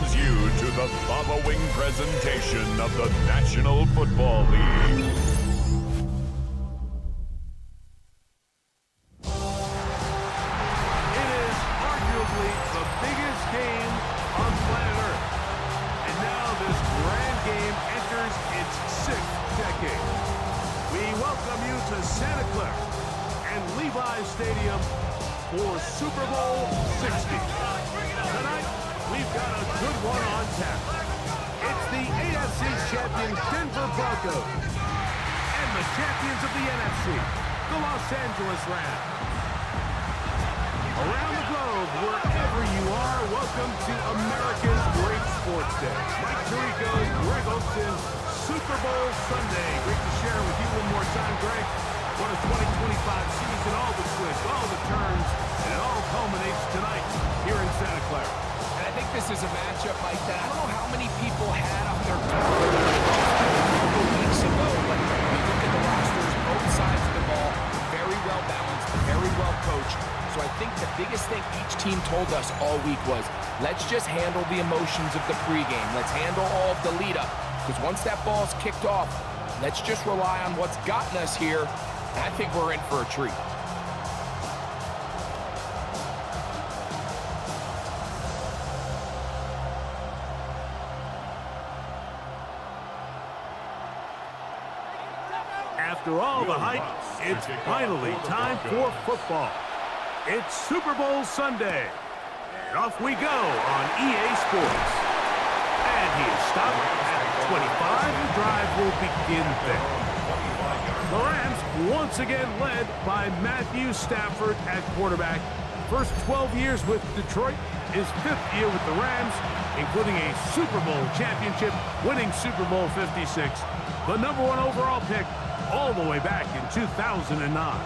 welcomes you to the following presentation of the National Football League. It is arguably the biggest game on planet Earth. And now this grand game enters its 6th decade. We welcome you to Santa Clara and Levi's Stadium for Super Bowl 60. Tonight, we've got a good one on tap. It's the AFC champion Denver Broncos and the champions of the NFC, the Los Angeles Rams. Around the globe, wherever you are, welcome to America's Great Sports Day. Mike Tirico, Greg Oakson, Super Bowl Sunday. Great to share with you one more time, Greg. What a 2025 season, all the twists, all the turns, and it all culminates tonight here in Santa Clara. And I think this is a matchup like that. I don't know how many people had on their calendar a couple weeks ago, but you look at the rosters, both sides of the ball, very well balanced, very well coached. So I think the biggest thing each team told us all week was, let's just handle the emotions of the pregame. Let's handle all of the lead up. Because once that ball's kicked off, let's just rely on what's gotten us here. I think we're in for a treat. After all the hype, it's finally time for football. It's Super Bowl Sunday. And off we go on EA Sports. And he is stopped at 25. The drive will begin there. The Rams once again led by Matthew Stafford at quarterback. First 12 years with Detroit, his 5th year with the Rams, including a Super Bowl championship, winning Super Bowl 56. The #1 overall pick all the way back in 2009.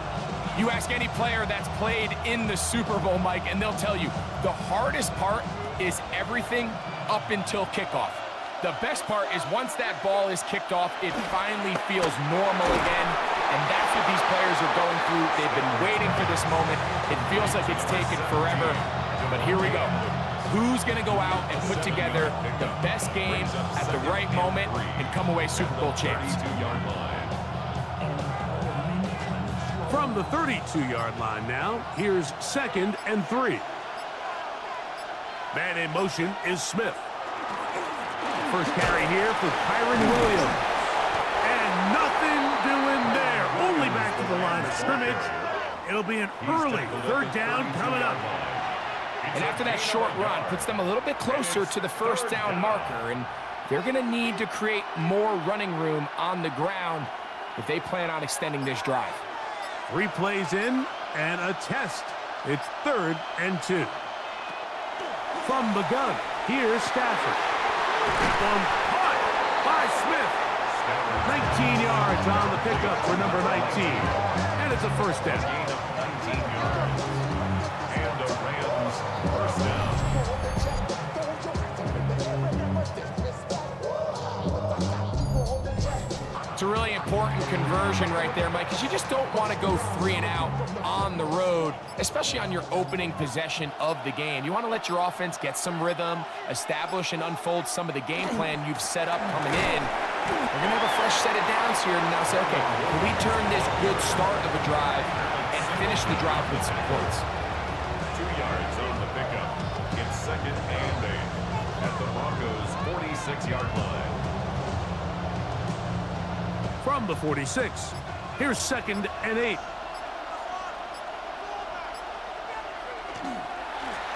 You ask any player that's played in the Super Bowl, Mike, and they'll tell you the hardest part is everything up until kickoff. The best part is once that ball is kicked off, it finally feels normal again, and that's what these players are going through. They've been waiting for this moment. It feels like it's taken forever, but here we go. Who's going to go out and put together the best game at the right moment and come away Super Bowl champs? From the 32-yard line now, here's 2nd and 3. Man in motion is Smith. First carry here for Kyron Williams. And nothing doing there. Only back to the line of scrimmage. It'll be an early 3rd down coming up. And after that short run, puts them a little bit closer to the 1st down marker. And they're going to need to create more running room on the ground if they plan on extending this drive. 3 plays in and a test. It's 3rd and 2. From the gun, here's Stafford. That one caught by Smith. 19 yards on the pickup for number 19. And it's a 1st down. 19 yards. And the Rams 1st down. It's a really important conversion right there, Mike, because you just don't want to go 3 and out on the road, especially on your opening possession of the game. You want to let your offense get some rhythm, establish and unfold some of the game plan you've set up coming in. We're going to have a fresh set of downs here and now say, okay, can we turn this good start of a drive and finish the drive with some points? 2 yards on the pickup. It's 2nd and 8 at the Broncos' 46-yard line. From the 46, here's 2nd and 8.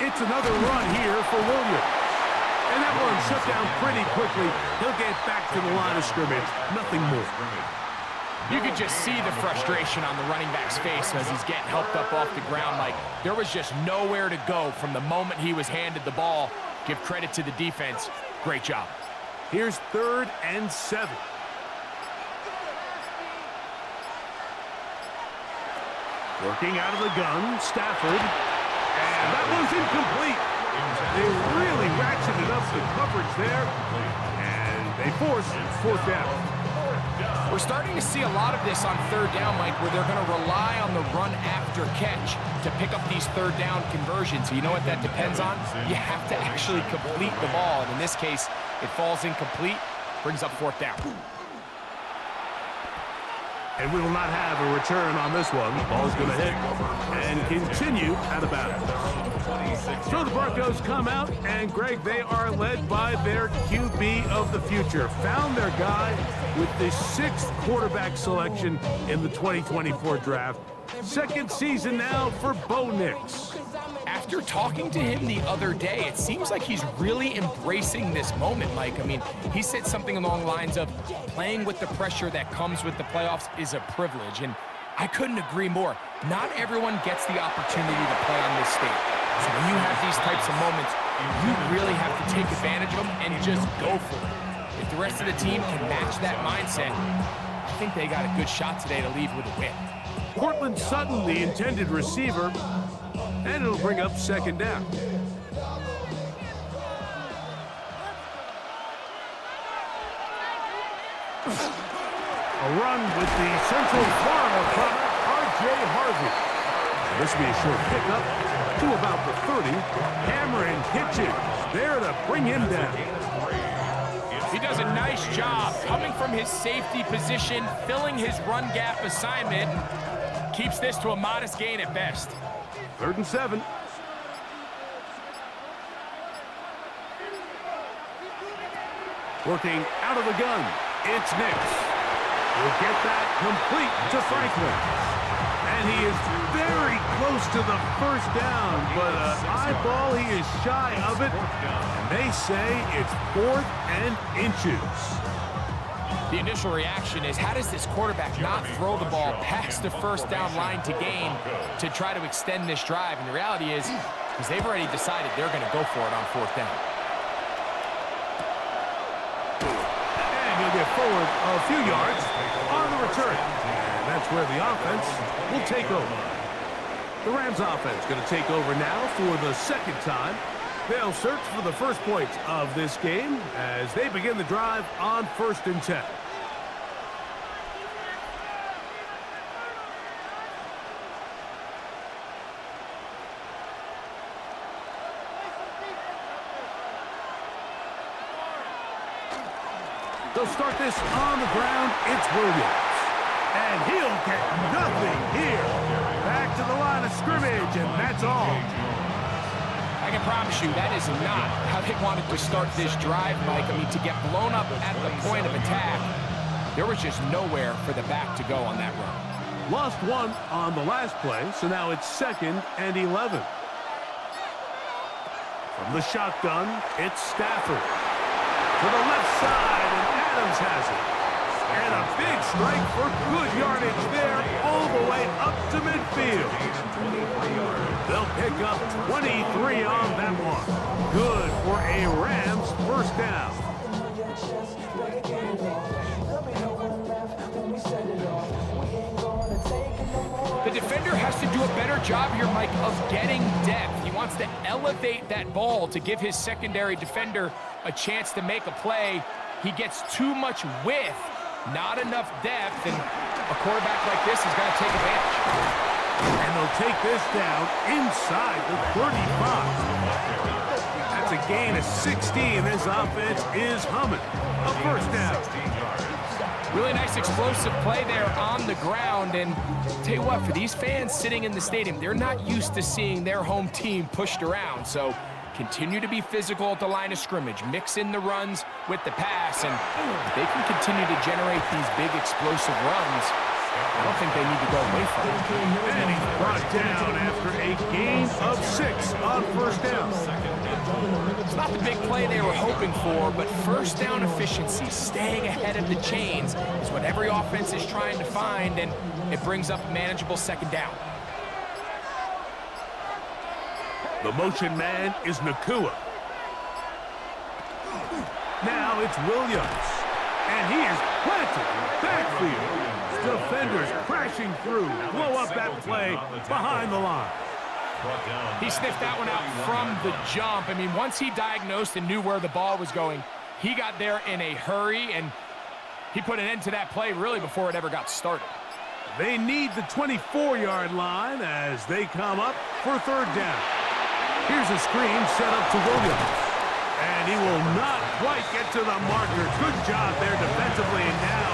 It's another run here for Williams. And that one shut down pretty quickly. He'll get back to the line of scrimmage. Nothing more. You could just see the frustration on the running back's face as he's getting helped up off the ground. Like, there was just nowhere to go from the moment he was handed the ball. Give credit to the defense. Great job. Here's 3rd and 7. Working out of the gun, Stafford. And that one's incomplete. They really ratcheted up the coverage there. And they force 4th down. We're starting to see a lot of this on third down, Mike, where they're going to rely on the run after catch to pick up these third down conversions. So you know what that depends on? You have to actually complete the ball. And in this case, it falls incomplete, brings up fourth down. And we will not have a return on this one. The ball's going to hit and continue out of bounds. So the Broncos come out, and Greg, they are led by their QB of the future. Found their guy with the 6th quarterback selection in the 2024 draft. Second season now for Bo Nix. After talking to him the other day, it seems like he's really embracing this moment, Mike. I mean, he said something along the lines of playing with the pressure that comes with the playoffs is a privilege, and I couldn't agree more. Not everyone gets the opportunity to play on this stage. So when you have these types of moments, you really have to take advantage of them and just go for it. If the rest of the team can match that mindset, I think they got a good shot today to leave with a win. Cortland Sutton, the intended receiver, and it'll bring up second down. A run with the Central Florida product, R.J. Harvey. This will be a short pickup to about the 30. Cameron Hitchens there to bring him down. He does a nice job coming from his safety position, filling his run gap assignment, keeps this to a modest gain at best. 3rd and 7. Working out of the gun, it's Nix. We'll get that complete to Franklin. And he is very close to the first down, but eyeball, he is shy of it. And they say it's 4th and inches. The initial reaction is, how does this quarterback not throw the ball past the first down line to gain to try to extend this drive? And the reality is, because they've already decided they're going to go for it on 4th down. And he'll get forward a few yards on the return. And that's where the offense will take over. The Rams offense going to take over now for the second time. They'll search for the first points of this game as they begin the drive on 1st and 10. They'll start this on the ground. It's Williams. And he'll get nothing here. Back to the line of scrimmage, and that's all. I can promise you that is not how they wanted to start this drive, Mike. I mean, to get blown up at the point of attack, there was just nowhere for the back to go on that run. Lost one on the last play, so now it's 2nd and 11. From the shotgun, it's Stafford. To the left side, and Adams has it. And a big strike for good yardage there, all the way up to midfield. They'll pick up 23 on that one. Good for a Rams first down. The defender has to do a better job here, Mike, of getting depth. He wants to elevate that ball to give his secondary defender a chance to make a play. He gets too much width, not enough depth, and a quarterback like this is going to take advantage. And they'll take this down inside the 35. That's a gain of 16. This offense is humming. A first down. Really nice explosive play there on the ground. And tell you what, for these fans sitting in the stadium, they're not used to seeing their home team pushed around. So continue to be physical at the line of scrimmage. Mix in the runs with the pass. And if they can continue to generate these big explosive runs, I don't think they need to go away from it. And he's brought down after a gain of 6 on first down. It's not the big play they were hoping for, but first down efficiency, staying ahead of the chains, is what every offense is trying to find, and it brings up a manageable second down. The motion man is Nakua. Now it's Williams. And he is planted in the backfield. Defenders crashing through. Blow up that play behind the line. He sniffed that one out from the jump. I mean, once he diagnosed and knew where the ball was going, he got there in a hurry, and He put an end to that play really before it ever got started. They need the 24-yard line as they come up for third down. Here's a screen set up to Williams. And he will not quite get to the marker. Good job there defensively. And now,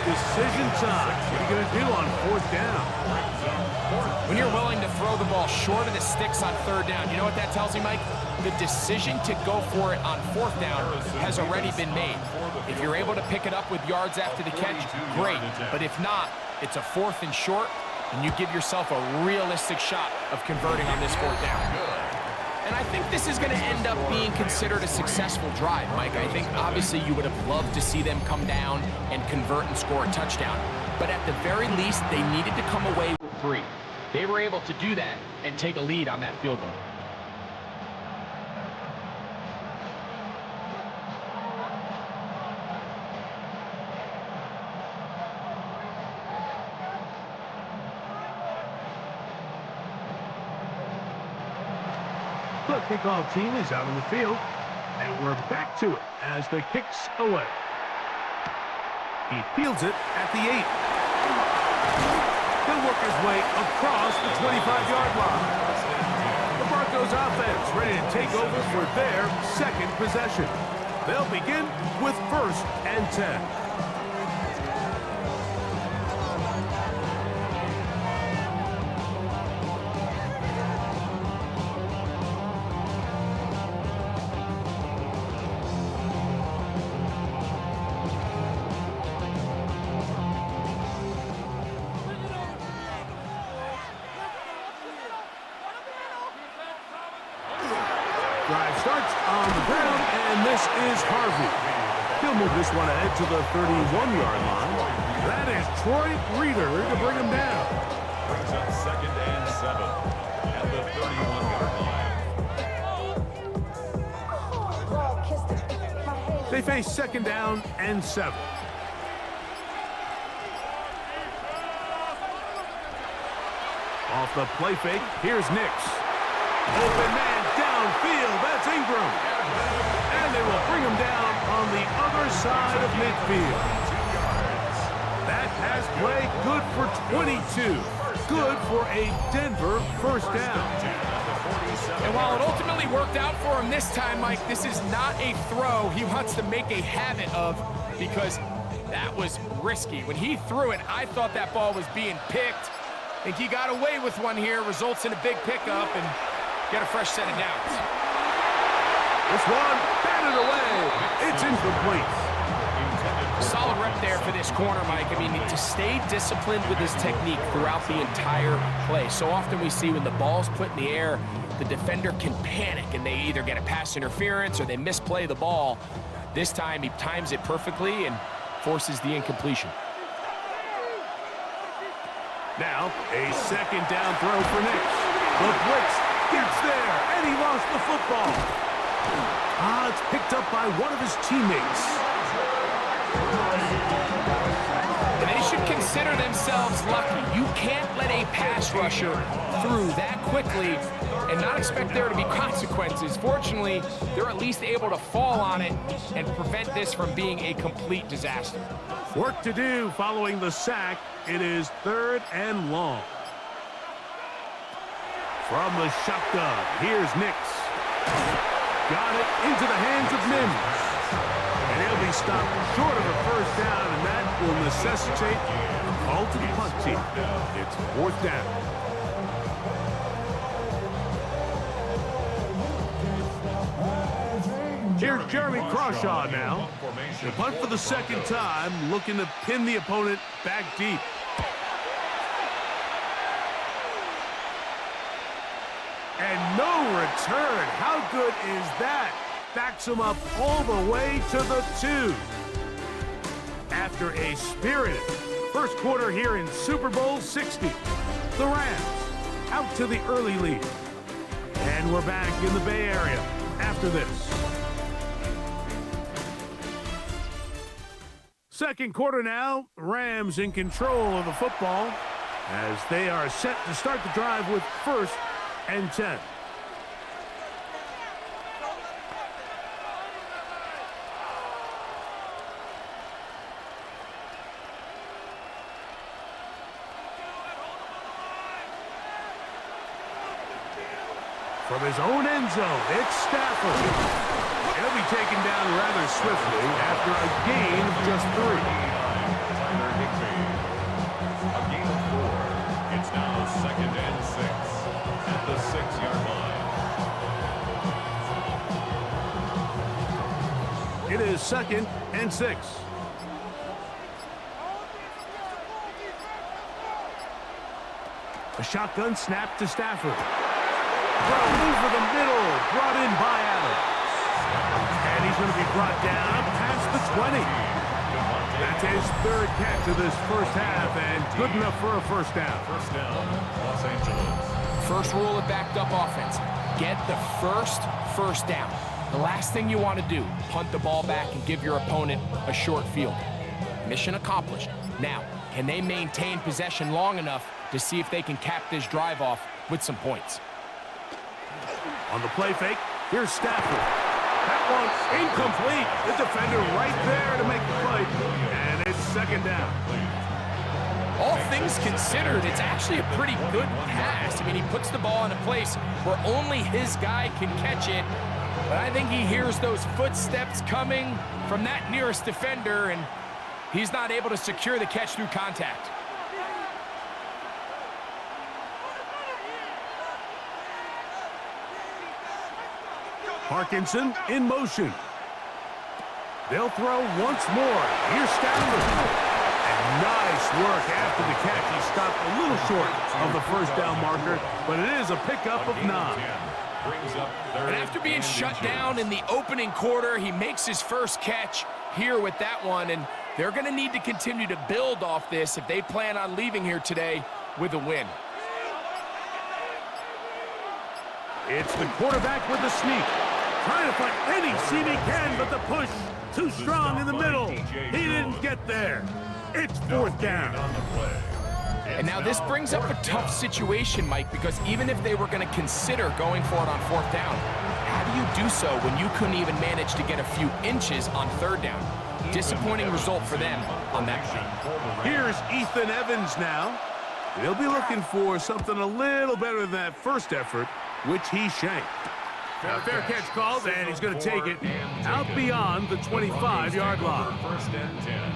decision time. What are you going to do on fourth down? When you're willing to throw the ball short of the sticks on third down, you know what that tells me, Mike? The decision to go for it on fourth down has already been made. If you're able to pick it up with yards after the catch, great. But if not, it's a fourth and short, and you give yourself a realistic shot of converting on this fourth down. And I think this is going to end up being considered a successful drive, Mike. I think obviously you would have loved to see them come down and convert and score a touchdown. But at the very least, they needed to come away with 3. They were able to do that and take a lead on that field goal. The kickoff team is out on the field, and we're back to it as the kick's away. He fields it at the 8. He'll work his way across the 25-yard line. The Broncos offense ready to take over for their second possession. They'll begin with 1st and 10. Drive starts on the ground, and this is Harvey. He'll move this one ahead to the 31-yard line. That is Troy Reeder to bring him down. Brings up 2nd and 7 at the 31-yard line. They face 2nd down and 7. Off the play fake, here's Nix. Open man downfield, that's Ingram. And they will bring him down on the other side of midfield. That has play good for 22. Good for a Denver first down. And while it ultimately worked out for him this time, Mike, this is not a throw he wants to make a habit of because that was risky. When he threw it, I thought that ball was being picked. I think he got away with one here, results in a big pickup, and get a fresh set of downs. This one, batted away. It's incomplete. Solid rep there for this corner, Mike. I mean, to stay disciplined with his technique throughout the entire play. So often we see when the ball's put in the air, the defender can panic, and they either get a pass interference or they misplay the ball. This time, he times it perfectly and forces the incompletion. Now, a 2nd down throw for Nix. The blitz gets there, and he lost the football. It's picked up by one of his teammates. And they should consider themselves lucky. You can't let a pass rusher through that quickly and not expect there to be consequences. Fortunately, they're at least able to fall on it and prevent this from being a complete disaster. Work to do following the sack. It is 3rd and long. From the shotgun, here's Nix. Got it into the hands of Mims. And he'll be stopped short of a first down, and that will necessitate a call to the punt team. It's 4th down. Here's Jeremy Crawshaw now. The punt for the 2nd time, looking to pin the opponent back deep. And no return. How good is that? Backs him up all the way to the 2. After a spirited first quarter here in Super Bowl 60, the Rams out to the early lead. And we're back in the Bay Area after this. 2nd quarter now, Rams in control of the football as they are set to start the drive with 1st and 10. From his own end zone, it's Stafford. He'll be taken down rather swiftly after a gain of just 3. Tyler Higbee. A gain of 4. It's now 2nd and 6 at the 6-yard line. It is 2nd and 6. A shotgun snap to Stafford. Throw over the middle, brought in by Adams. And he's going to be brought down past the 20. That's his 3rd catch of this first half, and good enough for a first down. First down, Los Angeles. First rule of backed up offense. Get the first down. The last thing you want to do, punt the ball back and give your opponent a short field. Mission accomplished. Now, can they maintain possession long enough to see if they can cap this drive off with some points? On the play fake, here's Stafford. That one's incomplete. The defender right there to make the play. And it's 2nd down. All things considered, it's actually a pretty good pass. I mean, he puts the ball in a place where only his guy can catch it. But I think he hears those footsteps coming from that nearest defender, and he's not able to secure the catch through contact. Parkinson in motion. They'll throw once more. Here's Stafford. And nice work after the catch. He stopped a little short of the first down marker, but it is a pickup of 9. And after being shut down in the opening quarter, he makes his first catch here with that one, and they're going to need to continue to build off this if they plan on leaving here today with a win. It's the quarterback with the sneak. Trying to find any seam he can, but the push too strong in the middle. He didn't get there. It's 4th down. And now this brings up a tough situation, Mike, because even if they were going to consider going for it on 4th down, how do you do so when you couldn't even manage to get a few inches on 3rd down? Disappointing result for them on that play. Here's Ethan Evans now. They'll be looking for something a little better than that first effort, which he shanked. Now, fair catch called, and he's going to take it out beyond the 25-yard line.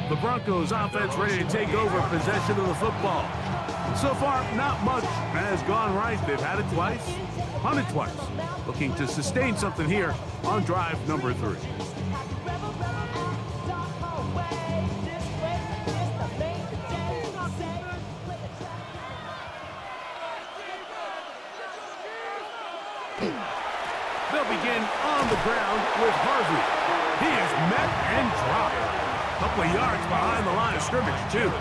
The Broncos offense ready to take over possession of the football. So far, not much has gone right. They've had it twice, punted twice. Looking to sustain something here on drive number 3. They'll begin on the ground with Harvey. He is met and dropped. A couple of yards behind the line of scrimmage, too.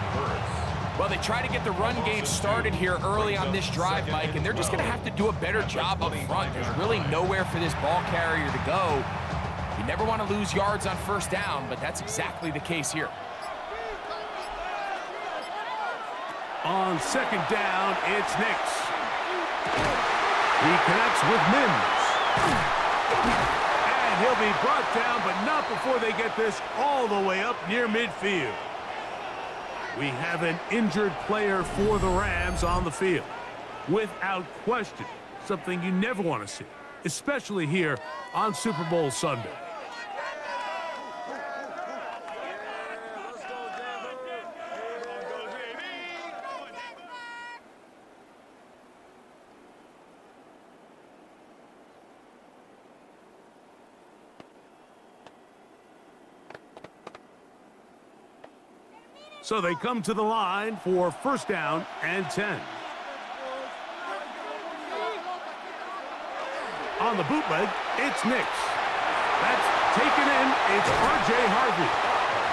Well, they try to get the run game started here early on this drive, Mike, and they're just going to have to do a better job up front. There's really nowhere for this ball carrier to go. You never want to lose yards on 1st down, but that's exactly the case here. On 2nd down, it's Nix. He connects with Mims. And he'll be brought down, but not before they get this all the way up near midfield. We have an injured player for the Rams on the field. Without question, something you never want to see, especially here on Super Bowl Sunday. So they come to the line for 1st down and 10. On the bootleg, it's Nix. That's taken in. It's R.J. Harvey.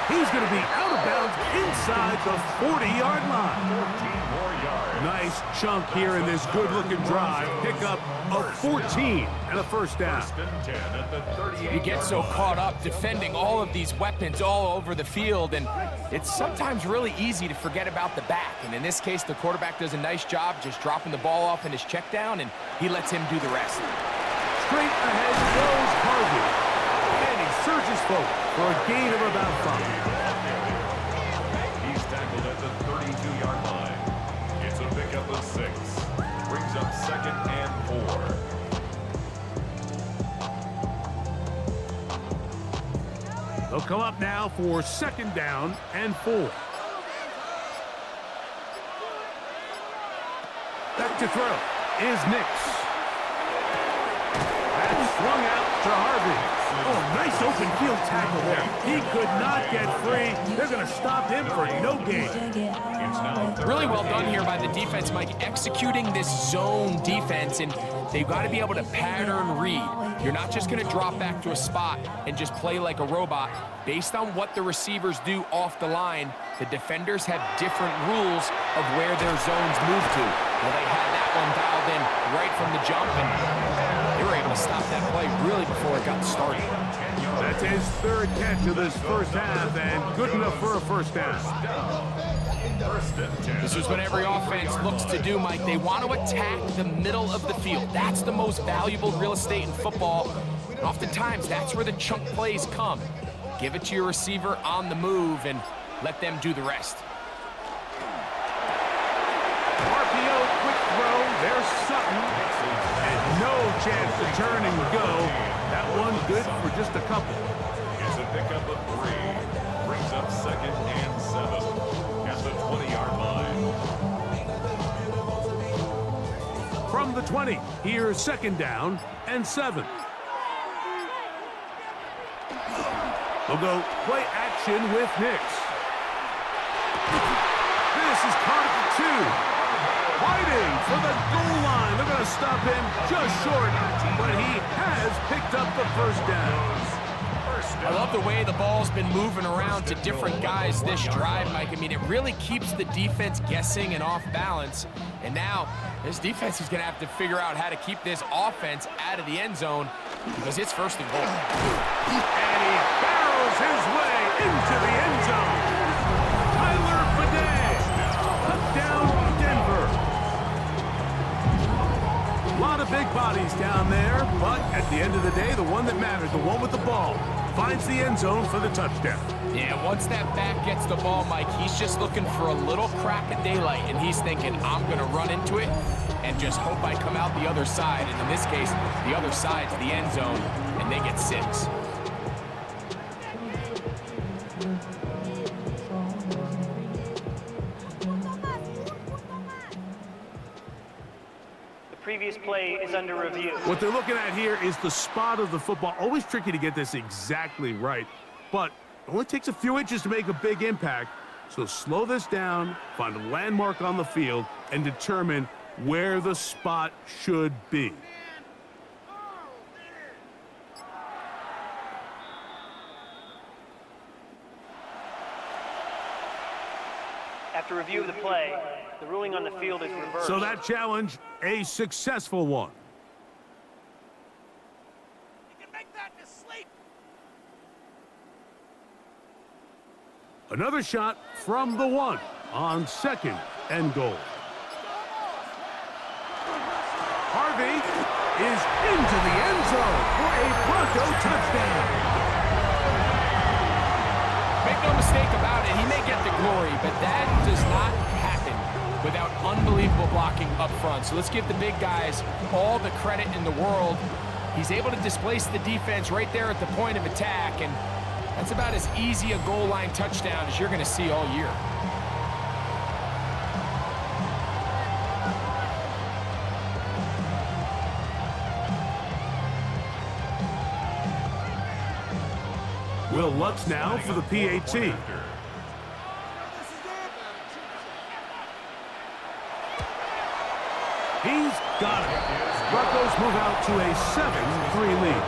He's going to be out of bounds inside the 40-yard line. 14 more yards. Nice chunk here in this good-looking drive. Pickup of 14 and a 1st down. 1st and 10 at the 38. You get so caught up defending all of these weapons all over the field, and it's sometimes really easy to forget about the back. And in this case, the quarterback does a nice job just dropping the ball off in his check down, and he lets him do the rest. Straight ahead goes Harvey. And he surges forward for a gain of about 5. He's tackled at the 32-yard line. It's a pickup of 6. Brings up 2nd and 4. They'll come up now for 2nd down and 4. Back to throw is Nix. That's swung out to Harvey. Oh, nice open field tackle there. He could not get free. They're going to stop him for no gain. Really well done here by the defense, Mike, executing this zone defense, and they've got to be able to pattern read. You're not just going to drop back to a spot and just play like a robot. Based on what the receivers do off the line, the defenders have different rules of where their zones move to. Well, they had that one dialed in right from the jump, and they were able to stop that play really before it got started. That's his 3rd catch of this first half, and good enough for a first down. This is what every offense looks to do, Mike. They want to attack the middle of the field. That's the most valuable real estate in football. And oftentimes, that's where the chunk plays come. Give it to your receiver on the move and let them do the rest. RPO, quick throw. There's Sutton. And no chance to turn and go. That one good for just a couple. It's a pickup of 3. Brings up 2nd and 7 at the 20-yard line. From the 20, here's 2nd down and 7. They'll go play action with Nix. This is caught at the 2. Fighting for the goal line. They're going to stop him just short, but he has picked up the first down. I love the way the ball's been moving around to different guys this drive, Mike. I mean, it really keeps the defense guessing and off balance. And now, this defense is going to have to figure out how to keep this offense out of the end zone because it's 1st and goal. And he barrels his way into the end zone. Tyler Bidet, touchdown Denver. A lot of big bodies down there, but at the end of the day, the one that matters, the one with the ball, finds the end zone for the touchdown. Yeah, once that back gets the ball, Mike, he's just looking for a little crack of daylight, and he's thinking, I'm going to run into it and just hope I come out the other side. And in this case, the other side's the end zone, and they get 6. Previous play is under review. What they're looking at here is the spot of the football. Always tricky to get this exactly right, but it only takes a few inches to make a big impact. So slow this down, find a landmark on the field, and determine where the spot should be. After review of the play, the ruling on the field is reversed. So that challenge, a successful one. You can make that in his sleep. Another shot from the 1 on 2nd and goal. Harvey is into the end zone for a Bronco touchdown. Make no mistake about it, he may get the glory, but that does not happen without unbelievable blocking up front. So let's give the big guys all the credit in the world. He's able to displace the defense right there at the point of attack, and that's about as easy a goal line touchdown as you're going to see all year. Will Lutz now for the PAT. He's got it. Broncos move out to a 7-3 lead.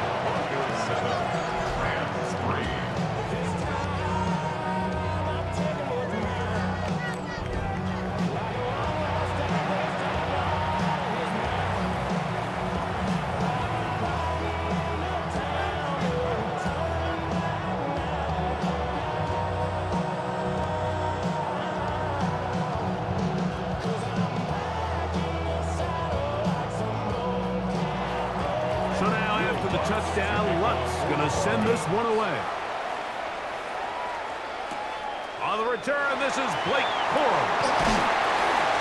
Touchdown, Lutz gonna send this one away. On the return, this is Blake Corum.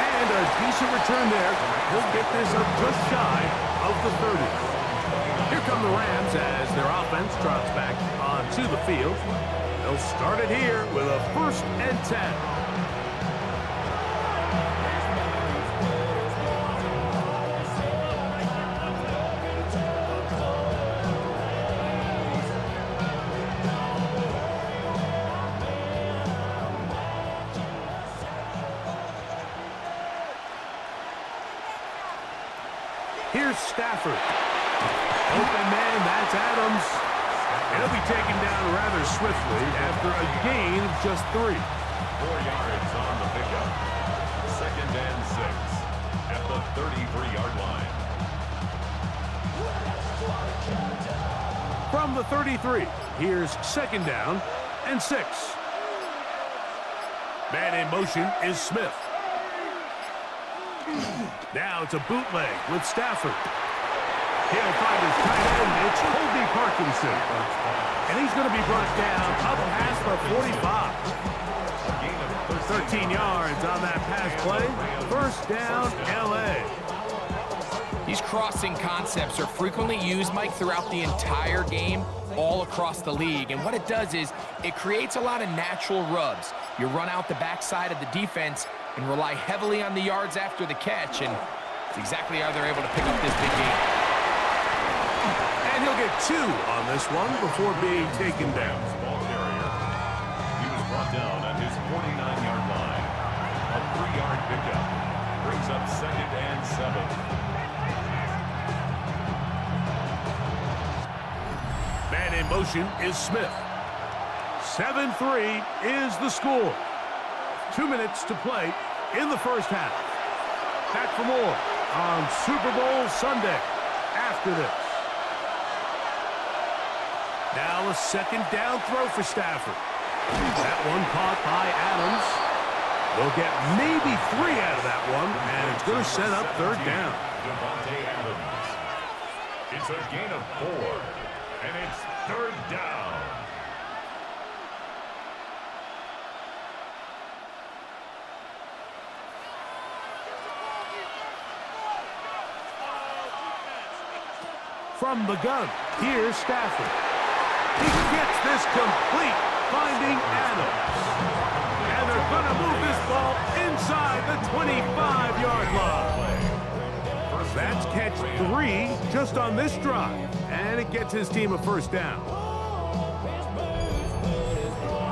And a decent return there. He'll get this up just shy of the 30. Here comes from the Rams as their offense trots back onto the field. They'll start it here with a 1st and 10. Here's Stafford. Open man, that's Adams. He'll be taken down rather swiftly after a gain of just 3. 4 yards on the pickup. 2nd and 6 at the 33-yard line. From the 33, here's 2nd down and 6. Man in motion is Smith. Now it's a bootleg with Stafford. He'll find his tight end. It's Colby Parkinson. And he's going to be brought down up past the 45. 13 yards on that pass play. 1st down, L.A. These crossing concepts are frequently used, Mike, throughout the entire game, all across the league. And what it does is it creates a lot of natural rubs. You run out the backside of the defense and rely heavily on the yards after the catch, and it's exactly how they're able to pick up this big game. And he'll get 2 on this one before being taken down. Ball carrier. He was brought down at his 49-yard line. A 3-yard pickup brings up 2nd and 7. Man in motion is Smith. 7-3 is the score. 2 minutes to play in the 1st half. Back for more on Super Bowl Sunday after this. Now a 2nd down throw for Stafford. That one caught by Adams. They'll get maybe 3 out of that one, and it's going to set up 3rd down. It's a gain of 4, and it's 3rd down. From the gun, here's Stafford. He gets this complete, finding Adams. And they're going to move this ball inside the 25-yard line. That's catch 3 just on this drive, and it gets his team a 1st down.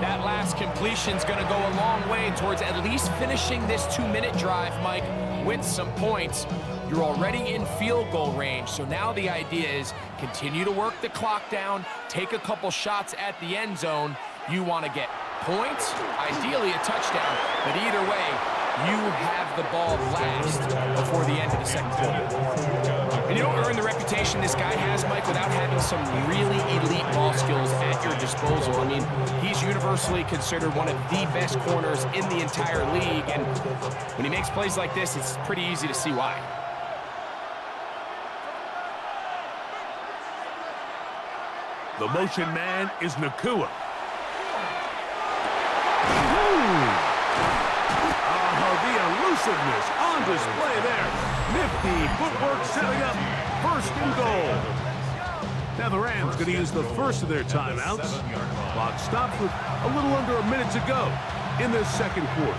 That last completion's going to go a long way towards at least finishing this 2-minute drive, Mike, with some points. You're already in field goal range, so now the idea is continue to work the clock down, take a couple shots at the end zone. You want to get points, ideally a touchdown, but either way, you have the ball last before the end of the 2nd quarter. And you don't earn the reputation this guy has, Mike, without having some really elite ball skills at your disposal. I mean, he's universally considered one of the best corners in the entire league, and when he makes plays like this, it's pretty easy to see why. The motion man is Nakua. The elusiveness on display there. Nifty footwork setting up 1st and goal. Now the Rams going to use the first of their timeouts. Clock stops with a little under a minute to go in this 2nd quarter.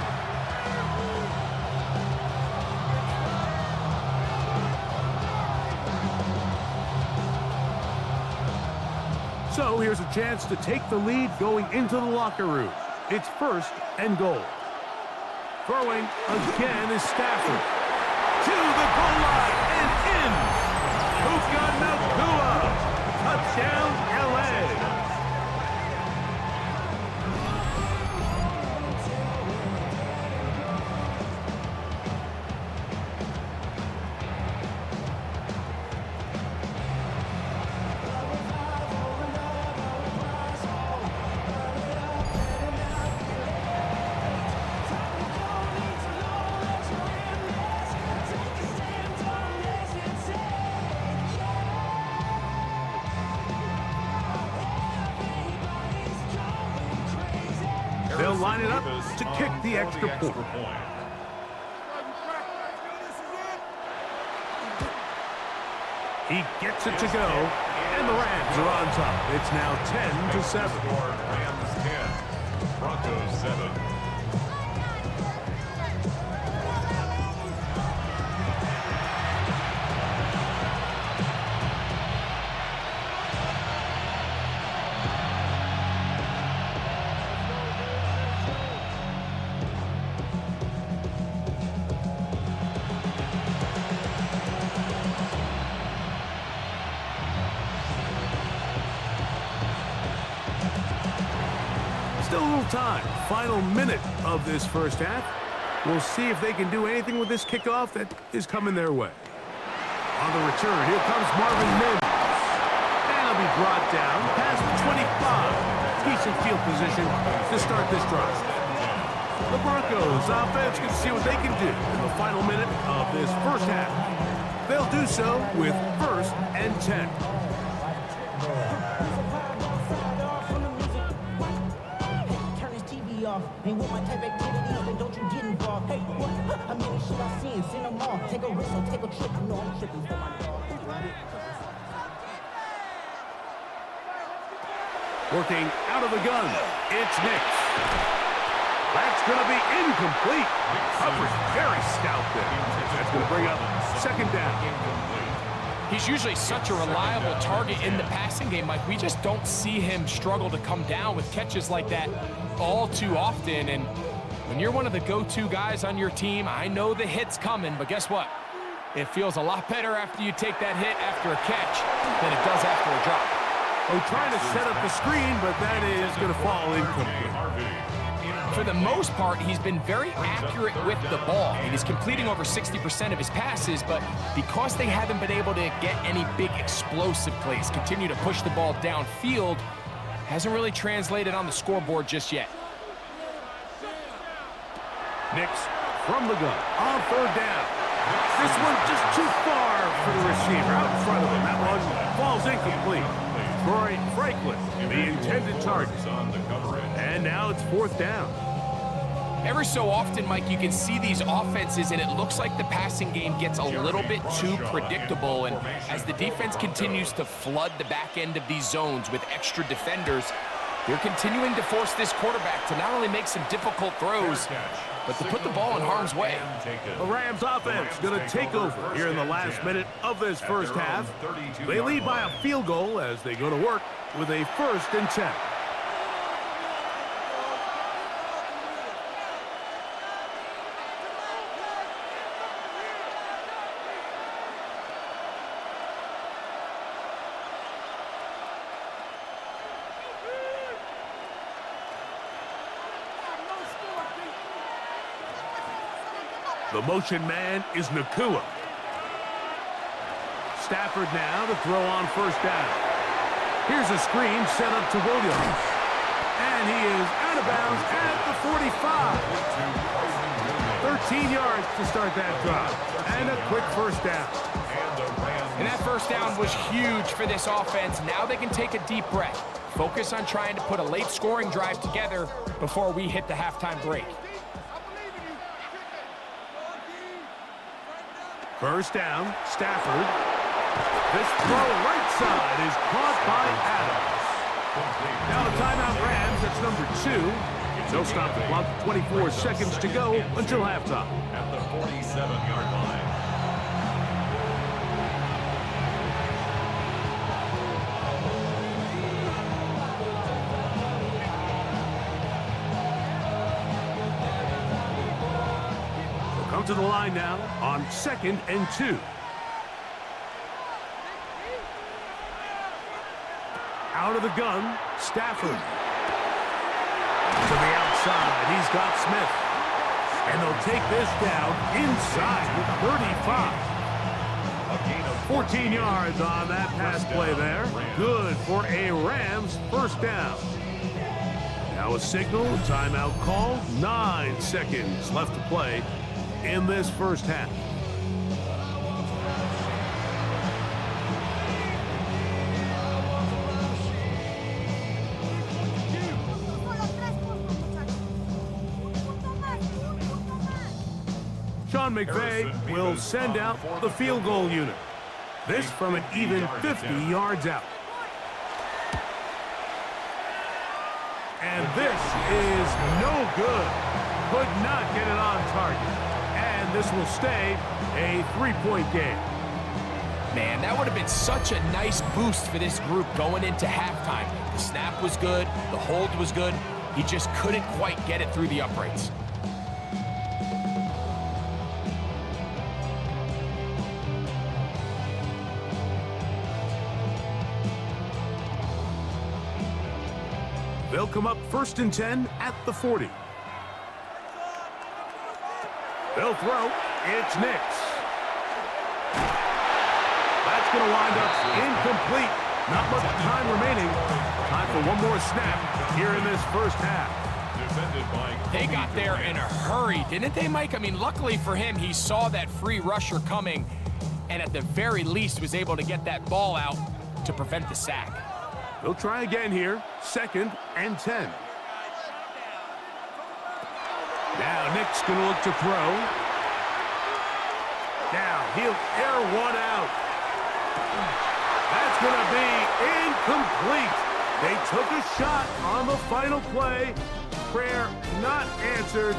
So here's a chance to take the lead going into the locker room. It's 1st and goal. Throwing again is Stafford. To the goal line and in. Puka Nakua. Touchdown, L.A. They'll line it up to kick the extra point. He gets it to go, and the Rams are on top. It's now 10-7. Rams 10, Broncos 7. Still a little time. Final minute of this first half. We'll see if they can do anything with this kickoff that is coming their way. On the return, here comes Marvin Mims. And he'll be brought down past the 25. Decent field position to start this drive. The Broncos offense can see what they can do in the final minute of this first half. They'll do so with 1st and 10. Ain't with my type activity, then don't you get involved. Hey, what? I mean, the shit I seen, seen them all. Take a risk, don't take a trip. You know I'm tripping for my dog. Working out of the gun, it's Nix. That's going to be incomplete. Coverage very stout there. That's going to bring up 2nd down. He's usually such a reliable target in the passing game, Mike. We just don't see him struggle to come down with catches like that all too often. And when you're one of the go-to guys on your team, I know the hit's coming, but guess what? It feels a lot better after you take that hit after a catch than it does after a drop. Oh, trying to set up the screen, but that is going to fall incomplete. For the most part, he's been very accurate with the ball. He's completing over 60% of his passes, but because they haven't been able to get any big explosive plays, continue to push the ball downfield, hasn't really translated on the scoreboard just yet. Nix from the gun on 3rd down. This one just too far for the receiver out in front of him. That one falls incomplete. Troy Franklin, the intended target. And now it's 4th down. Every so often, Mike, you can see these offenses, and it looks like the passing game gets a little bit too predictable. And as the defense continues to flood the back end of these zones with extra defenders, they're continuing to force this quarterback to not only make some difficult throws, but to put the ball in harm's way. The Rams offense going to take over here in the last minute of this first half. They lead by a field goal as they go to work with a 1st and 10. The motion man is Nakua. Stafford now to throw on 1st down. Here's a screen set up to Williams. And he is out of bounds at the 45. 13 yards to start that drive. And a quick 1st down. And that 1st down was huge for this offense. Now they can take a deep breath. Focus on trying to put a late scoring drive together before we hit the halftime break. 1st down, Stafford. This throw right side is caught by Adams. Now the timeout Rams, that's number 2. They'll stop the clock, 24 seconds to go until halftime. At the 47-yard line. To the line now on 2nd and 2. Out of the gun, Stafford. To the outside, he's got Smith. And they'll take this down inside the 35. 14 yards on that pass play there. Good for a Rams 1st down. Now a signal, timeout called. 9 seconds left to play in this first half. Sean McVay will send out the field goal unit. This from an even 50 yards out. And this is no good. Could not get it on target. And this will stay a 3-point game. Man, that would have been such a nice boost for this group going into halftime. The snap was good, the hold was good. He just couldn't quite get it through the uprights. They'll come up 1st and 10 at the 40. They'll throw. It's Nix. That's going to wind up incomplete. Not much time remaining. Time for one more snap here in this first half. They got there in a hurry, didn't they, Mike? I mean, luckily for him, he saw that free rusher coming and at the very least was able to get that ball out to prevent the sack. They'll try again here. 2nd and 10. Now Nick's going to look to throw. Now he'll air one out. That's going to be incomplete. They took a shot on the final play. Prayer not answered.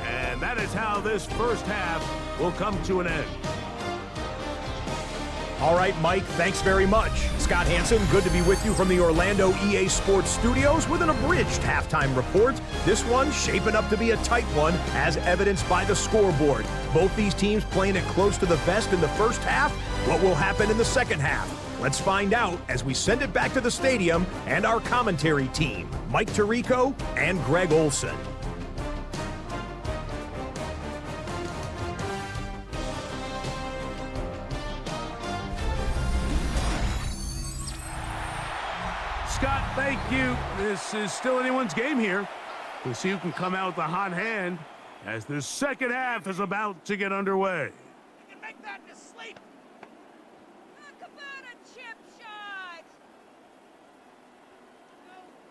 And that is how this first half will come to an end. All right, Mike, thanks very much. Scott Hansen, good to be with you from the Orlando EA Sports Studios with an abridged halftime report. This one shaping up to be a tight one, as evidenced by the scoreboard. Both these teams playing it close to the vest in the first half. What will happen in the second half? Let's find out as we send it back to the stadium and our commentary team, Mike Tirico and Greg Olson. Scott, thank you. This is still anyone's game here. We'll see who can come out with the hot hand as the second half is about to get underway. You can make that to sleep. Talk about a chip shot.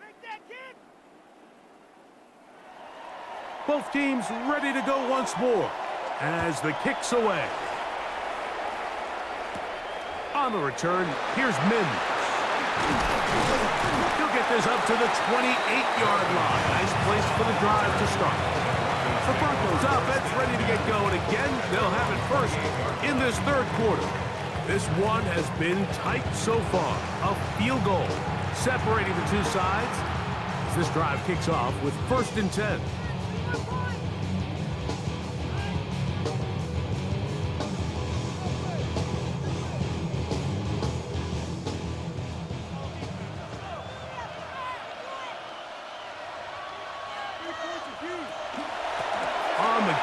Make that, kid. Both teams ready to go once more as the kick's away. On the return, here's Mims. He'll get this up to the 28-yard line. Nice place for the drive to start. The Broncos offense ready to get going again. They'll have it first in this third quarter. This one has been tight so far. A field goal separating the two sides as this drive kicks off with 1st and 10.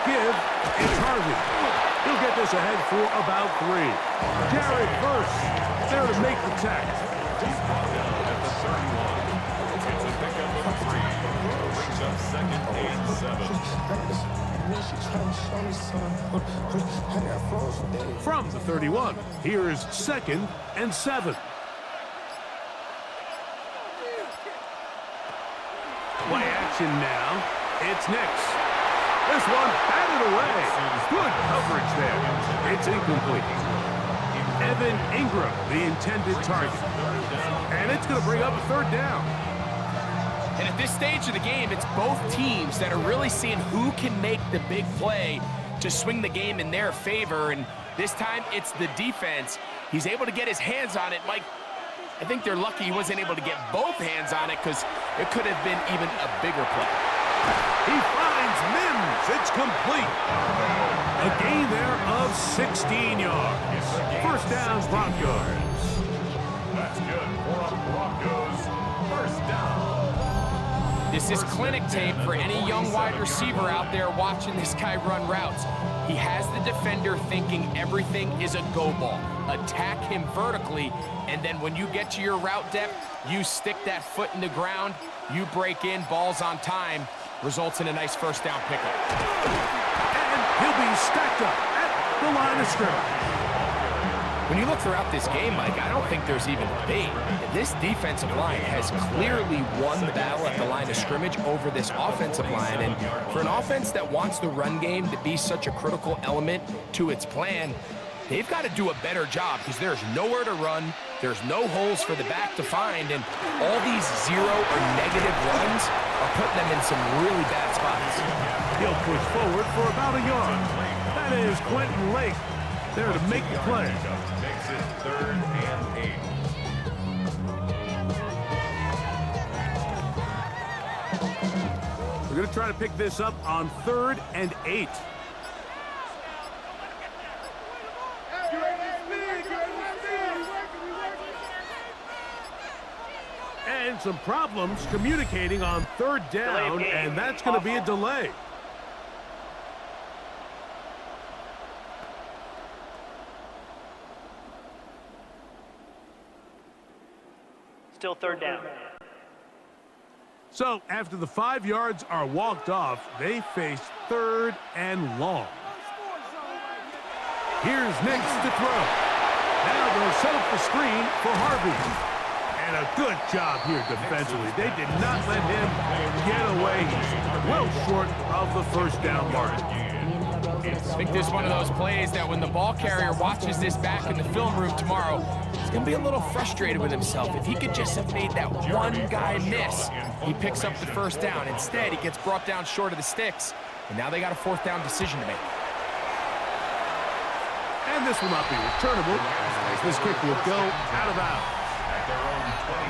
Give, it's Harvey. He'll get this ahead for about 3. Jared first, there to make the tackle. He's brought down at the 31. It's a pickup of 3. Brings up 2nd and 7. From the 31, here's 2nd and 7. Play action now. It's Nix. This one batted away. Good coverage there. It's incomplete. Evan Ingram, the intended target. And it's going to bring up a 3rd down. And at this stage of the game, it's both teams that are really seeing who can make the big play to swing the game in their favor. And this time, it's the defense. He's able to get his hands on it. Mike, I think they're lucky he wasn't able to get both hands on it because it could have been even a bigger play. He finds Mims. It's complete. A gain there of 16 yards. 1st down, Broncos. That's good for the Broncos. 1st down. This is clinic tape for any young wide receiver out there watching this guy run routes. He has the defender thinking everything is a go ball. Attack him vertically, and then when you get to your route depth, you stick that foot in the ground, you break in, ball's on time, results in a nice 1st down pickup. And he'll be stacked up at the line of scrimmage. When you look throughout this game, Mike, I don't think there's even debate. This defensive line has clearly won the battle at the line of scrimmage over this offensive line. And for an offense that wants the run game to be such a critical element to its plan, they've got to do a better job because there's nowhere to run, there's no holes for the back to find, and all these zero or negative runs are putting them in some really bad spots. He'll push forward for about a yard. That is Quentin Lake there to make the play. Makes it 3rd and 8. We're going to try to pick this up on 3rd and 8. And some problems communicating on 3rd down, and that's going to be a delay. Still 3rd down. So, after the 5 yards are walked off, they face 3rd and long. Here's next to throw. Now they'll set up the screen for Harvey. And a good job here defensively. They did not let him get away. He's well short of the 1st down mark. I think this is one of those plays that when the ball carrier watches this back in the film room tomorrow, he's going to be a little frustrated with himself. If he could just have made that one guy miss, he picks up the 1st down. Instead, he gets brought down short of the sticks, and now they got a 4th down decision to make. And this will not be returnable, as this kick will go out of bounds.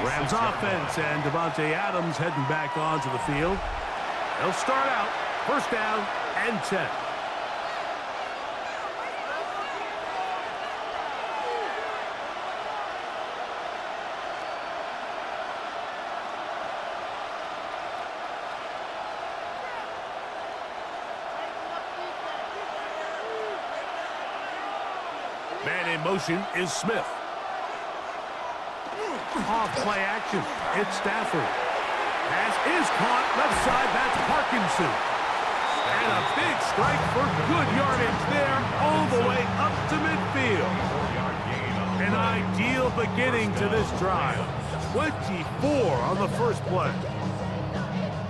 Rams offense and Devontae Adams heading back onto the field. They'll start out 1st down and 10. Man in motion is Smith. Off play action. It's Stafford. Pass is caught left side. That's Parkinson. And a big strike for good yardage there all the way up to midfield. An ideal beginning to this drive. 24 on the 1st play.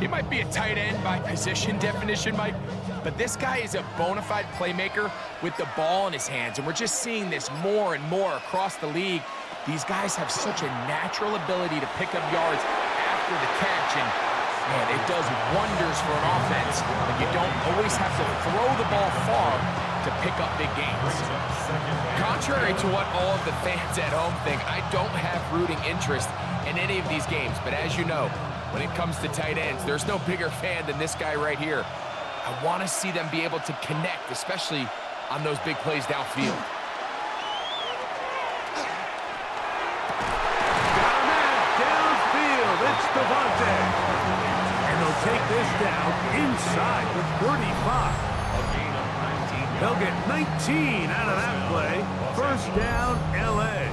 He might be a tight end by position definition, Mike, but this guy is a bona fide playmaker with the ball in his hands, and we're just seeing this more and more across the league. These guys have such a natural ability to pick up yards after the catch, and man, it does wonders for an offense when you don't always have to throw the ball far to pick up big gains. Contrary to what all of the fans at home think, I don't have rooting interest in any of these games, but as you know, when it comes to tight ends, there's no bigger fan than this guy right here. I want to see them be able to connect, especially on those big plays downfield. It's Devontae. And they'll take this down inside the 35. They'll get 19 out of that play. 1st down, L.A.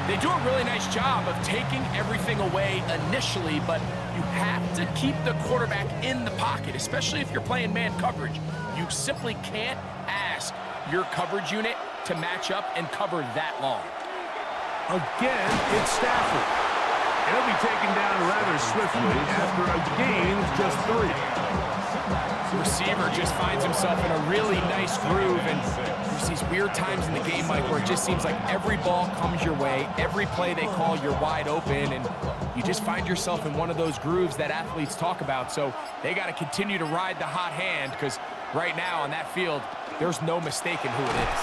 They do a really nice job of taking everything away initially, but you have to keep the quarterback in the pocket, especially if you're playing man coverage. You simply can't ask your coverage unit to match up and cover that long. Again, it's Stafford. He'll be taken down rather swiftly after a gain of just 3. The receiver just finds himself in a really nice groove, and there's these weird times in the game, Mike, where it just seems like every ball comes your way, every play they call, you're wide open, and you just find yourself in one of those grooves that athletes talk about. So they got to continue to ride the hot hand, because right now on that field, there's no mistaking who it is.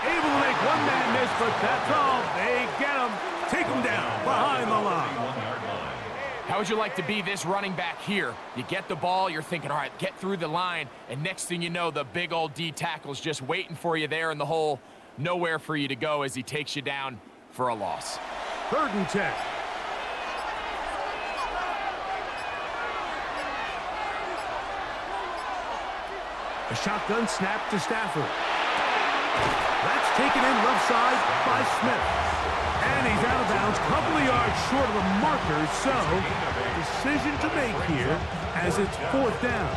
Able to make one man miss, but that's all. They get him. Take him down behind the line. How would you like to be this running back here? You get the ball, you're thinking, all right, get through the line, and next thing you know, the big old D tackle's just waiting for you there in the hole. Nowhere for you to go as he takes you down for a loss. 3rd and 10. A shotgun snap to Stafford. That's taken in left side by Smith. And he's out of bounds, couple of yards short of the marker, so decision to make here as it's 4th down.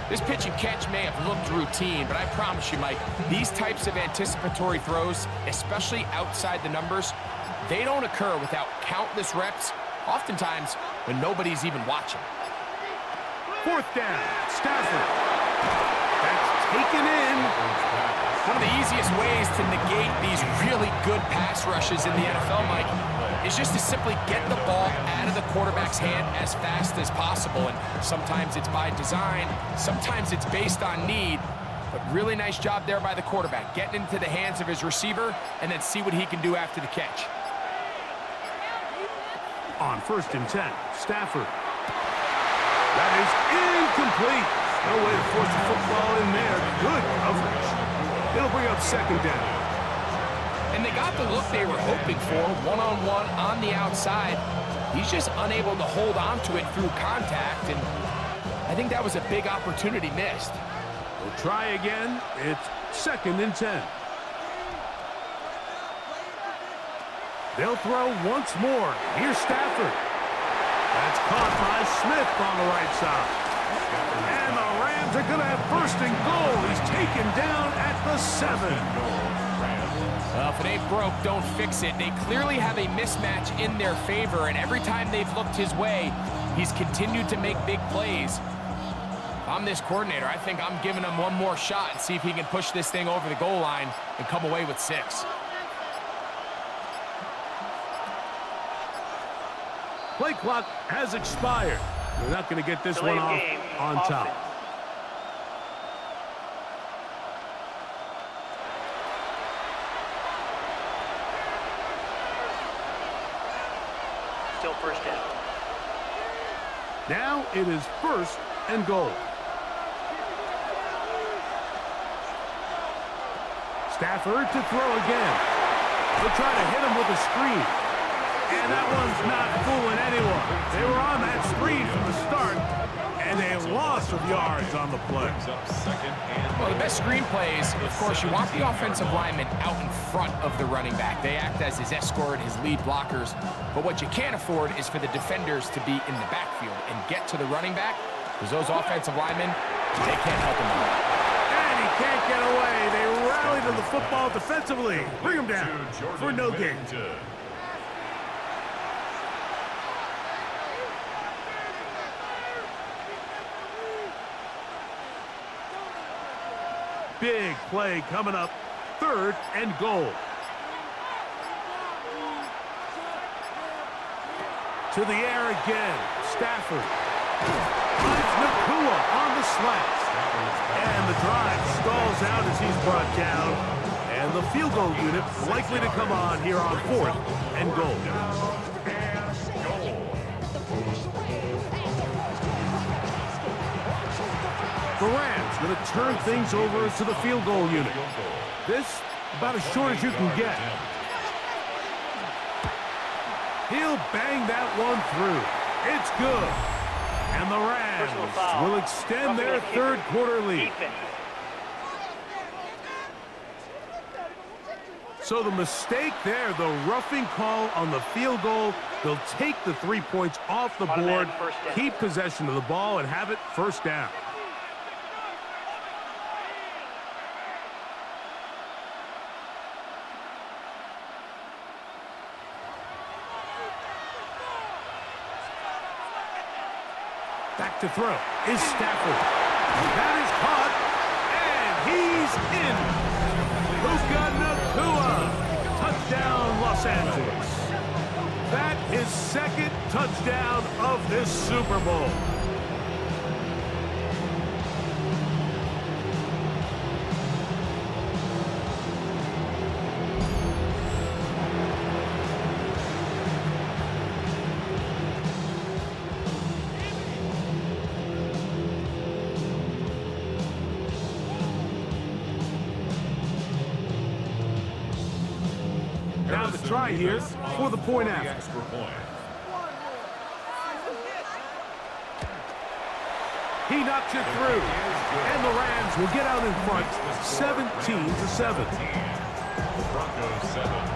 This pitch and catch may have looked routine, but I promise you, Mike, these types of anticipatory throws, especially outside the numbers, they don't occur without countless reps, oftentimes when nobody's even watching. 4th down, Stafford. That's taken in. One of the easiest ways to negate these really good pass rushes in the NFL, Mike, is just to simply get the ball out of the quarterback's hand as fast as possible. And sometimes it's by design, sometimes it's based on need. But really nice job there by the quarterback, getting into the hands of his receiver and then see what he can do after the catch. On 1st and 10, Stafford. That is incomplete. No way to force the football in there. Good coverage. It'll bring up 2nd down. And they got the look they were hoping for, one-on-one on the outside. He's just unable to hold on to it through contact, and I think that was a big opportunity missed. We'll try again. It's 2nd and 10. They'll throw once more. Here's Stafford. That's caught by Smith on the right side. And the Rams are going to have 1st and goal. He's taken down at the 7. Well, if it ain't broke, don't fix it. They clearly have a mismatch in their favor, and every time they've looked his way, he's continued to make big plays. If I'm this coordinator, I think I'm giving him one more shot and see if he can push this thing over the goal line and come away with 6. Play clock has expired. They're not going to get this one off on top. Still 1st down. Now it is 1st and goal. Stafford to throw again. They'll try to hit him with a screen. And that one's not fooling anyone. They were on that screen from the start, and a loss of yards on the play. Well, the best screen plays, of course, you want the offensive lineman out in front of the running back. They act as his escort, his lead blockers. But what you can't afford is for the defenders to be in the backfield and get to the running back, because those offensive linemen, they can't help him out. And he can't get away. They rally to the football defensively. Bring him down for no gain. Big play coming up. 3rd and goal. To the air again. Stafford. Finds Nakua on the slant. And the drive stalls out as he's brought down. And the field goal unit likely to come on here on 4th and goal. The Rams going to turn things over to the field goal unit. This about as short as you can get. He'll bang that one through. It's good. And the Rams will extend their 3rd quarter lead. So the mistake there, the roughing call on the field goal, they'll take the 3 points off the board, keep possession of the ball, and have it 1st down. Back to throw is Stafford. That is caught, and he's in. Puka Nakua. Touchdown, Los Angeles. That is 2nd touchdown of this Super Bowl. Now the try here for the point after. He knocks it through, and the Rams will get out in front, 17-7. Broncos 7.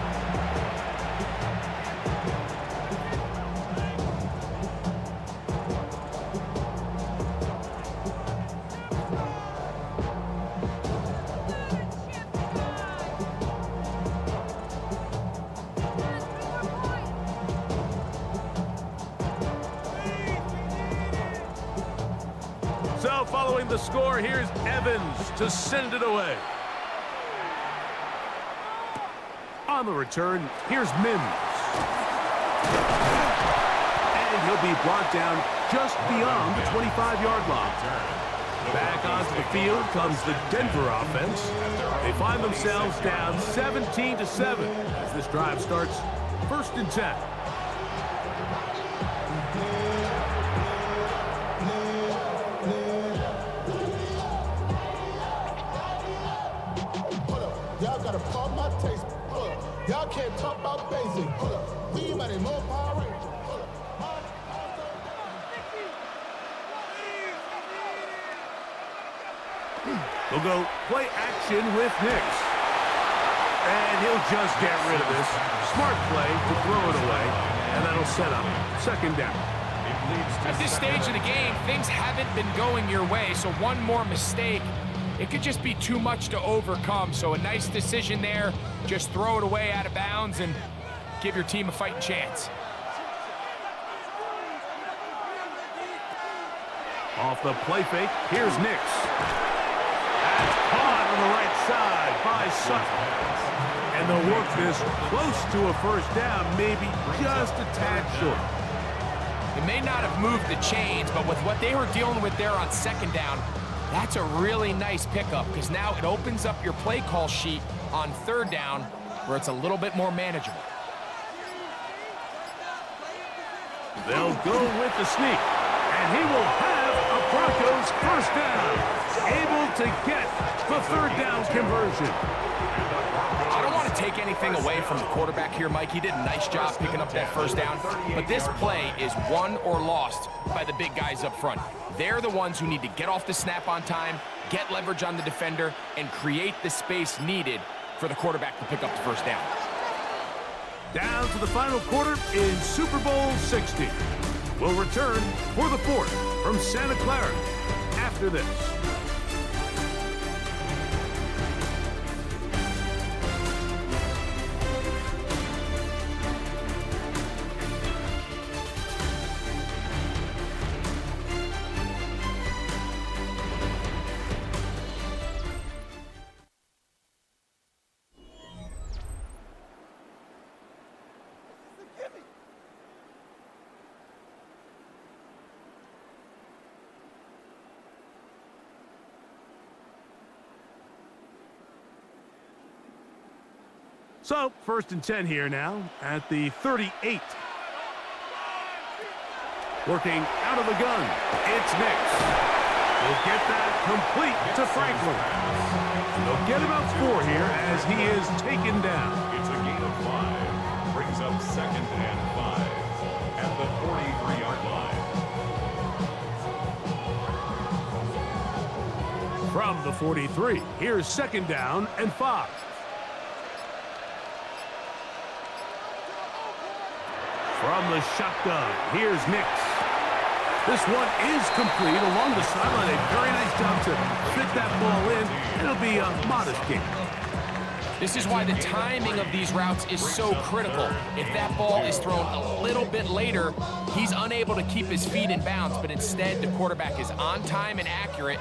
So following the score, here's Evans to send it away. On the return, here's Mims. And he'll be brought down just beyond the 25-yard line. Back onto the field comes the Denver offense. They find themselves down 17-7 as this drive starts 1st and 10. Y'all gotta pump my taste. Y'all can't talk about basic. We might have more Power Rangers. They'll go play action with Nix. And he'll just get rid of this. Smart play to throw it away. And that'll set up 2nd down. At this stage of the game, things haven't been going your way, so one more mistake, it could just be too much to overcome. So a nice decision there. Just throw it away out of bounds and give your team a fighting chance. Off the play fake, here's Nix. That's caught on the right side by Sutton. And they'll work this close to a 1st down, maybe just a tad short. It may not have moved the chains, but with what they were dealing with there on 2nd down, that's a really nice pickup because now it opens up your play call sheet on 3rd down where it's a little bit more manageable. They'll go with the sneak, and he will have a Broncos 1st down, able to get the 3rd down conversion. I don't want to take anything away from the quarterback here, Mike. He did a nice job picking up that 1st down, but this play is won or lost by the big guys up front. They're the ones who need to get off the snap on time, get leverage on the defender, and create the space needed for the quarterback to pick up the 1st down. Down to the final quarter in Super Bowl 60. We'll return for the 4th from Santa Clara after this. So, 1st and 10 here now at the 38. Working out of the gun, it's Nix. He'll get that complete to Franklin. And they'll get about 4 here as he is taken down. It's a gain of 5. Brings up 2nd and 5 at the 43-yard line. From the 43, here's 2nd down and 5. From the shotgun, here's Nix. This one is complete along the sideline. A very nice job to fit that ball in. It'll be a modest gain. This is why the timing of these routes is so critical. If that ball is thrown a little bit later, he's unable to keep his feet in bounds, but instead the quarterback is on time and accurate,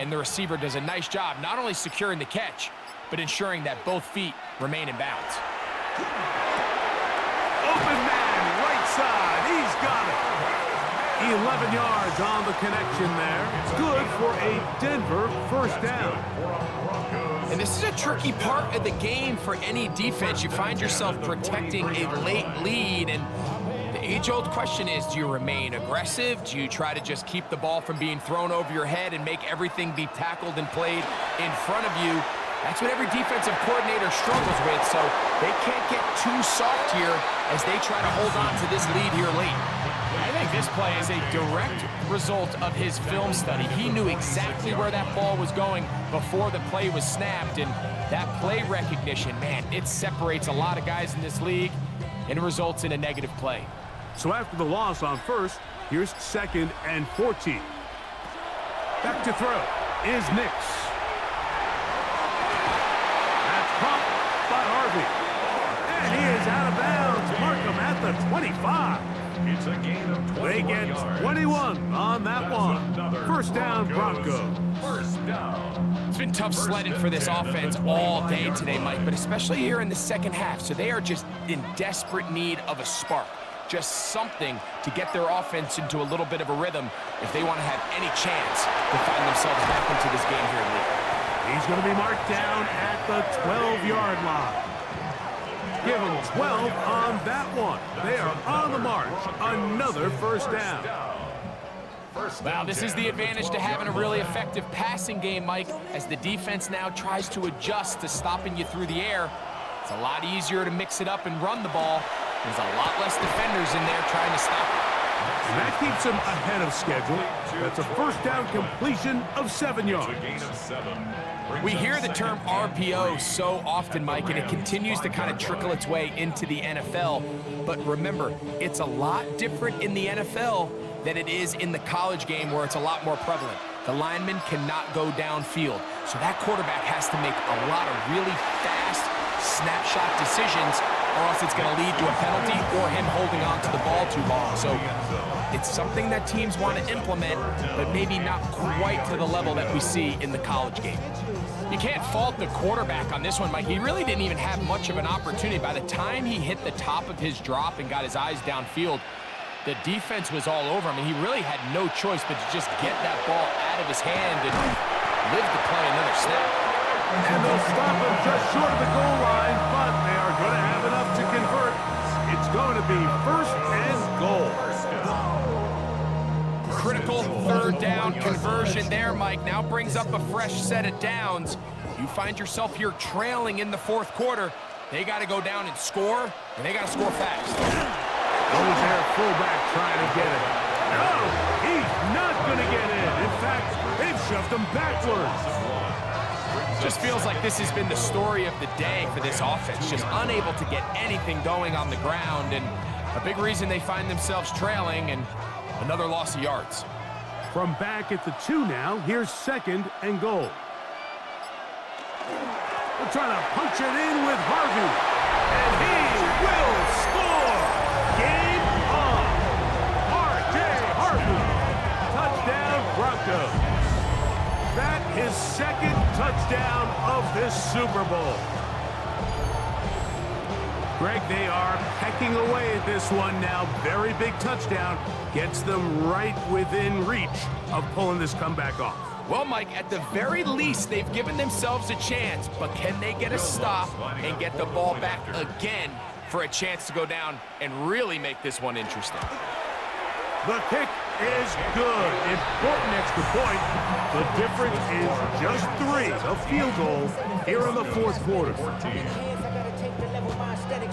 and the receiver does a nice job not only securing the catch, but ensuring that both feet remain in bounds. Open man, right side, he's got it. 11 yards on the connection there. Good for a Denver 1st down. And this is a tricky part of the game for any defense. You find yourself protecting a late lead, and the age-old question is, do you remain aggressive? Do you try to just keep the ball from being thrown over your head and make everything be tackled and played in front of you? That's what every defensive coordinator struggles with, so they can't get too soft here as they try to hold on to this lead here late. I think this play is a direct result of his film study. He knew exactly where that ball was going before the play was snapped, and that play recognition, man, it separates a lot of guys in this league, and it results in a negative play. So after the loss on 1st, here's 2nd and 14. Back to throw is Nix. That's caught by Harvey. And he is out of bounds. Mark him at the 25. It's a gain of 21 They get yards. 21 on that one. First down, Broncos. First down. It's been tough sledding for this offense all day today, Mike, but especially here in the second half. So they are just in desperate need of a spark, just something to get their offense into a little bit of a rhythm if they want to have any chance to find themselves back into this game here late. He's going to be marked down at the 12-yard line. Give him 12 on that one. They are on the march. Another first down. Well, this is the advantage to having a really effective passing game, Mike, as the defense now tries to adjust to stopping you through the air. It's a lot easier to mix it up and run the ball. There's a lot less defenders in there trying to stop it. And that keeps him ahead of schedule. That's a first down completion of 7 yards. A gain of 7. We hear the term RPO so often, Mike, and it continues to kind of trickle its way into the NFL. But remember, it's a lot different in the NFL than it is in the college game where it's a lot more prevalent. The lineman cannot go downfield, so that quarterback has to make a lot of really fast snapshot decisions, or else it's going to lead to a penalty or him holding on to the ball too long. So it's something that teams want to implement, but maybe not quite to the level that we see in the college game. You can't fault the quarterback on this one, Mike. He really didn't even have much of an opportunity. By the time he hit the top of his drop and got his eyes downfield, the defense was all over him, and he really had no choice but to just get that ball out of his hand and live to play another snap. And they'll stop him just short of the goal line, but they are going to have enough to convert. It's going to be first and goal. Critical third down conversion there, Mike. Now brings up a fresh set of downs. You find yourself here trailing in the fourth quarter. They got to go down and score, and they got to score fast. Goes there, fullback trying to get it. No, he's not going to get in. In fact, they've shoved him backwards. Just feels like this has been the story of the day for this offense. Just unable to get anything going on the ground, and a big reason they find themselves trailing and another loss of yards. From back at the 2 now, here's second and goal. They're trying to punch it in with Harvey, and he will score. Game on. R.J. Harvey. Touchdown, Broncos. That is second touchdown of this Super Bowl. Greg, they are pecking away at this one now. Very big touchdown. Gets them right within reach of pulling this comeback off. Well, Mike, at the very least, they've given themselves a chance, but can they get a stop and get the ball back again for a chance to go down and really make this one interesting? The kick is good. Important extra point. The difference is just 3. A field goal here in the fourth quarter.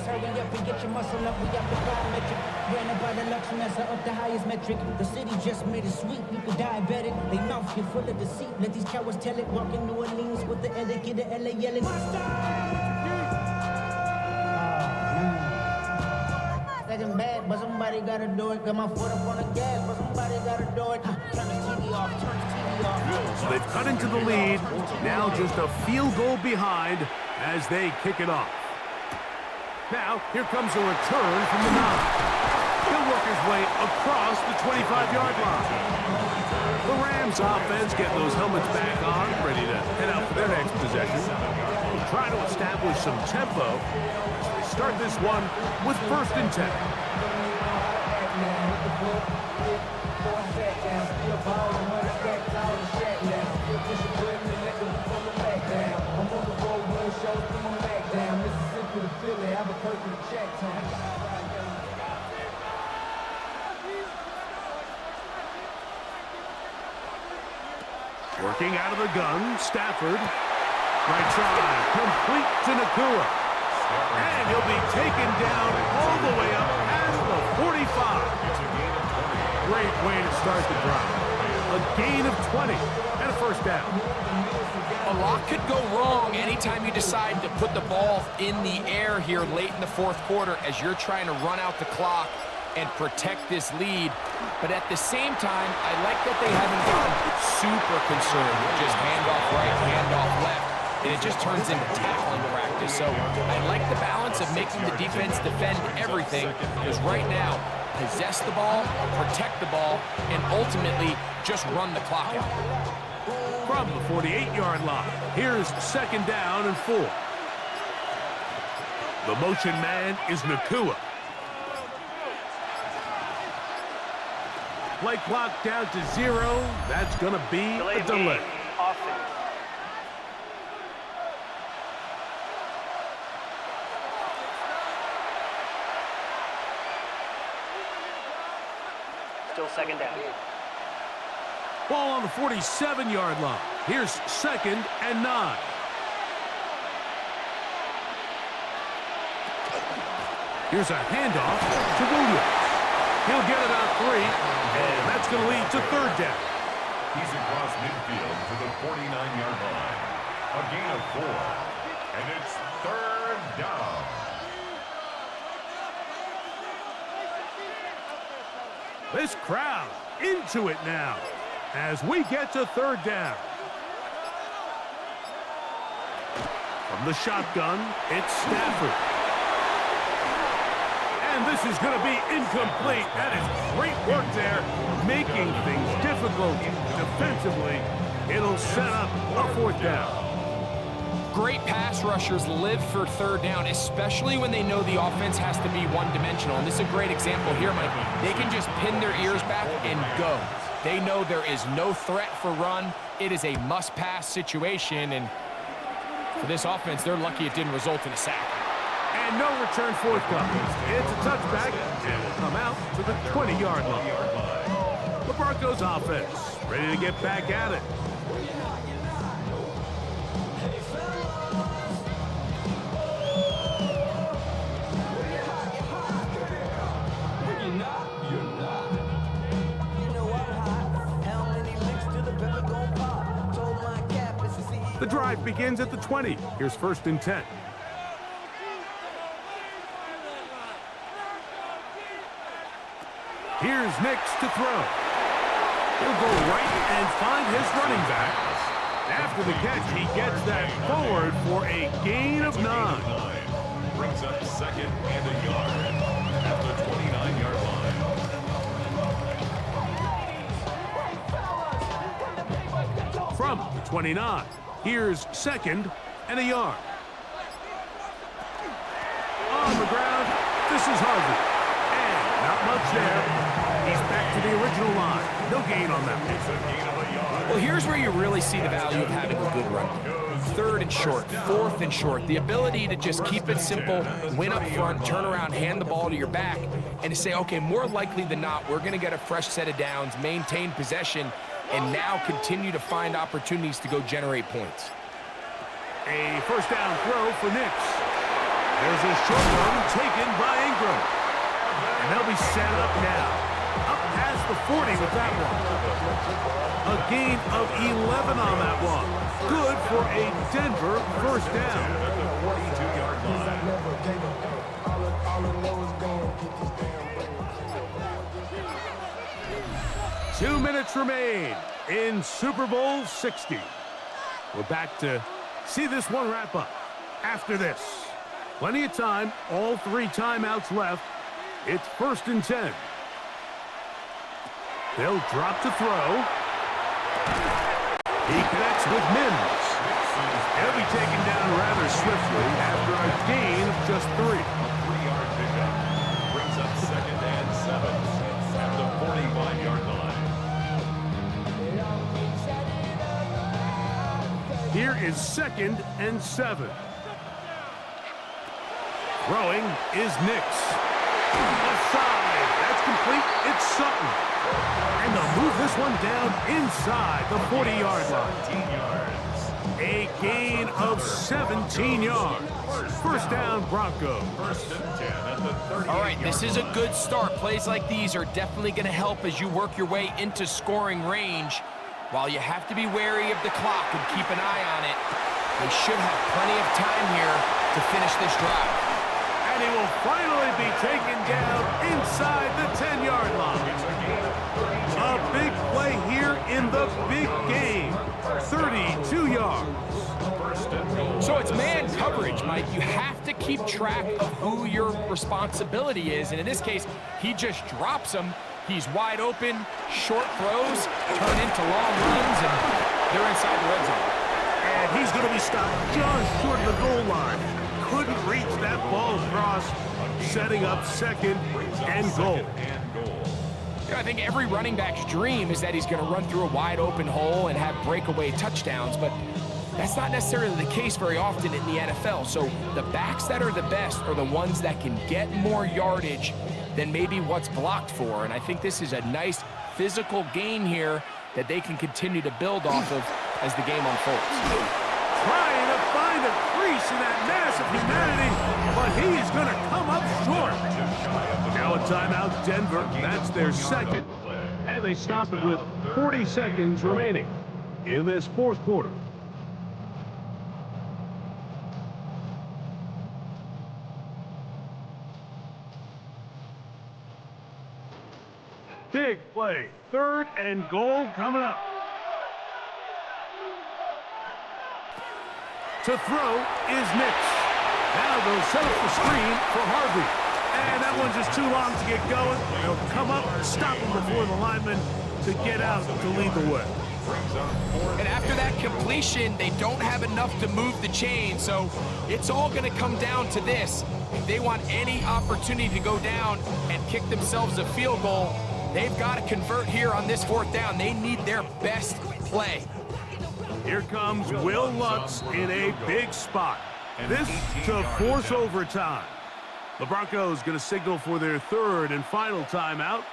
Hurry up and get your muscle up. We got the biometric. Ran about the luxury measure up the highest metric. The city just made it sweet. People diabetic. They mouth get full of deceit. Let these cowards tell it. Walk in New Orleans with the etiquette of LA yelling. Second bad, but somebody gotta do it. Got my foot up on the gas, but somebody gotta do it. Turn the TV off. Turn the TV off. So they've cut into the lead. Now just a field goal behind as they kick it off. Now, here comes a return from the 9. He'll work his way across the 25-yard line. The Rams offense getting those helmets back on, ready to head out for their next possession. They'll try to establish some tempo as they start this one with first and 10. Working out of the gun, Stafford. Right side, complete to Nakua. And he'll be taken down all the way up past the 45. Great way to start the drive. A gain of 20 and a first down. A lot could go wrong anytime you decide to put the ball in the air here late in the fourth quarter as you're trying to run out the clock and protect this lead. But at the same time, I like that they haven't gone super concerned with just handoff right, handoff left, and it just turns into tackling practice. So I like the balance of making the defense defend everything, because right now, possess the ball, protect the ball, and ultimately just run the clock out. From the 48-yard line, here's second down and 4. The motion man is Nakua. Play clock down to 0. That's going to be a delay. Offense. Still second down. Ball on the 47-yard line. Here's second and 9. Here's a handoff to Williams. He'll get it out 3, and that's going to lead to third down. He's across midfield to the 49-yard line. A gain of 4. And it's third down. This crowd into it now as we get to third down. From the shotgun, it's Stafford. And this is going to be incomplete. That is great work there, making things difficult defensively. It'll set up a fourth down. Great pass rushers live for third down, especially when they know the offense has to be one-dimensional. And this is a great example here, Mike. They can just pin their ears back and go. They know there is no threat for run. It is a must-pass situation, and for this offense, they're lucky it didn't result in a sack. And no return forthcoming. It's a touchback, and will come out to the 20-yard line. The Broncos offense ready to get back at it. The drive begins at the 20. Here's first and 10. Here's Nix to throw. He'll go right and find his running back. After the catch, he gets that forward for a gain of 9. Brings up second and a yard at the 29-yard line. From the 29, here's second and a yard. On the ground, this is Harvey. And not much there. He's back to the original line. No gain on that one. Well, here's where you really see the value of having a good run. Third and short, fourth and short. The ability to just keep it simple, win up front, turn around, hand the ball to your back, and to say, okay, more likely than not, we're going to get a fresh set of downs, maintain possession, and now continue to find opportunities to go generate points. A first down throw for Nix. There's a short one taken by Ingram. And they'll be set up now. Up past the 40 with that one. A gain of 11 on that one. Good for a Denver first down. At the 42-yard line. 2 minutes remain in Super Bowl 60. We're back to see this one wrap up. After this, plenty of time, all 3 timeouts left. It's first and 10. They'll drop to throw. He connects with Mims. He'll be taken down rather swiftly after a gain of just 3. A 3-yard pickup brings up second and 7 at the 45-yard line. Here is second and 7. Throwing is Nix. Offside. That's complete. It's Sutton. And they'll move this one down inside the 40-yard line. 17 yards. A gain of 17 yards. First down, Broncos. First and 10 at the 38-yard line. All right, this is a good start. Plays like these are definitely going to help as you work your way into scoring range. While you have to be wary of the clock and keep an eye on it, they should have plenty of time here to finish this drive. And he will finally be taken down inside the 10-yard line. A big play here in the big game. 32 yards. first and goal. So it's man coverage, Mike. You have to keep track of who your responsibility is. And in this case, he just drops him. He's wide open, short throws, turn into long runs, and they're inside the red zone. And he's going to be stopped just short of the goal line. Couldn't reach that ball across, setting up second and goal. I think every running back's dream is that he's going to run through a wide open hole and have breakaway touchdowns, but that's not necessarily the case very often in the NFL. So the backs that are the best are the ones that can get more yardage than maybe what's blocked for. And I think this is a nice physical gain here that they can continue to build off of as the game unfolds. Trying to find a crease in that mass of humanity, but he's going to come up short. Now a timeout, Denver. That's their second. And they stop it with 40 seconds remaining in this fourth quarter. Big play. Third and goal coming up. To throw is Nix. Now they'll set up the screen for Harvey. And that one's just too long to get going. They'll come up and stop him before the lineman to get out to lead the way. And after that completion, they don't have enough to move the chain, so it's all going to come down to this. If they want any opportunity to go down and kick themselves a field goal, they've got to convert here on this fourth down. They need their best play. Here comes Will Lutz in a big spot. This to force overtime. The Broncos going to signal for their third and final timeout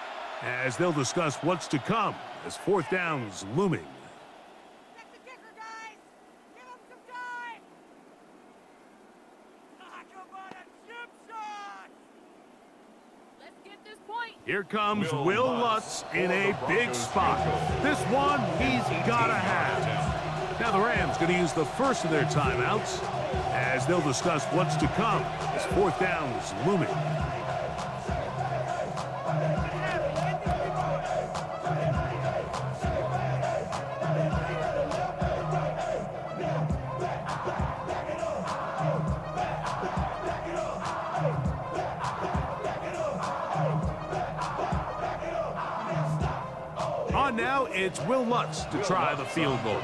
as they'll discuss what's to come as fourth down's looming. Check the kicker, guys! Give him some time! Talk about a chip shot! Let's get this point! Here comes Will Lutz in a big spot. This one he's got to have. Now the Rams going to use the first of their timeouts as they'll discuss what's to come as fourth down's looming. On now, it's Will Lutz to try the field goal.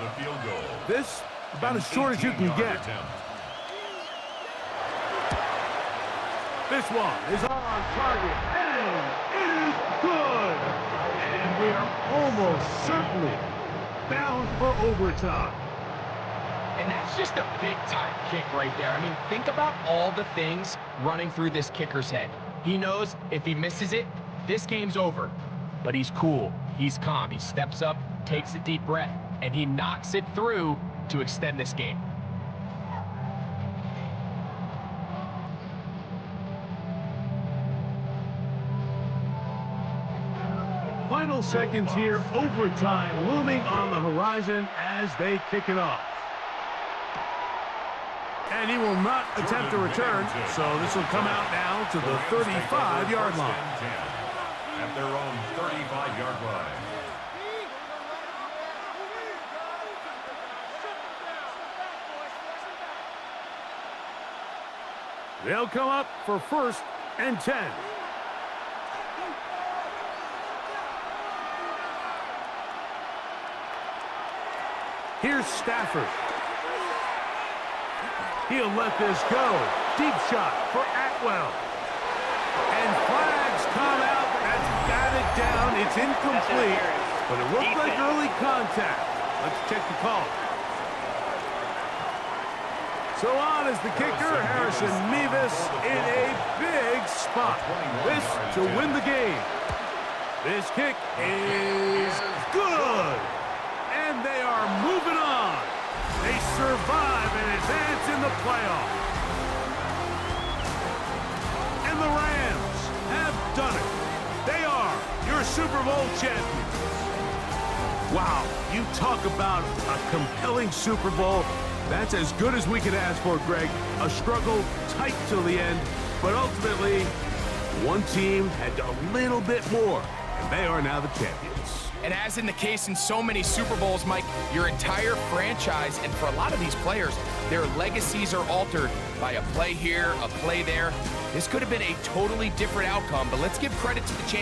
This, about as short as you can get. This one is on target, and it is good! And we are almost certainly bound for overtime. And that's just a big-time kick right there. I mean, think about all the things running through this kicker's head. He knows if he misses it, this game's over. But he's cool. He's calm. He steps up, takes a deep breath, and he knocks it through to extend this game. Final seconds here, overtime looming on the horizon as they kick it off. And he will not attempt a return, so this will come out now to the 35-yard line. At their own 35-yard line. They'll come up for first and 10. Here's Stafford. He'll let this go. Deep shot for Atwell. And flags come out. That's batted down. It's incomplete. But it looked like early contact. Let's check the call. So on is the kicker, Harrison Mevis, in a big spot. This to win the game. This kick is good. And they are moving on. They survive and advance in the playoffs. And the Rams have done it. They are your Super Bowl champions. Wow, you talk about a compelling Super Bowl. That's as good as we could ask for, Greg. A struggle tight till the end, but ultimately, one team had a little bit more, and they are now the champions. And as in the case in so many Super Bowls, Mike, your entire franchise, and for a lot of these players, their legacies are altered by a play here, a play there. This could have been a totally different outcome, but let's give credit to the champion.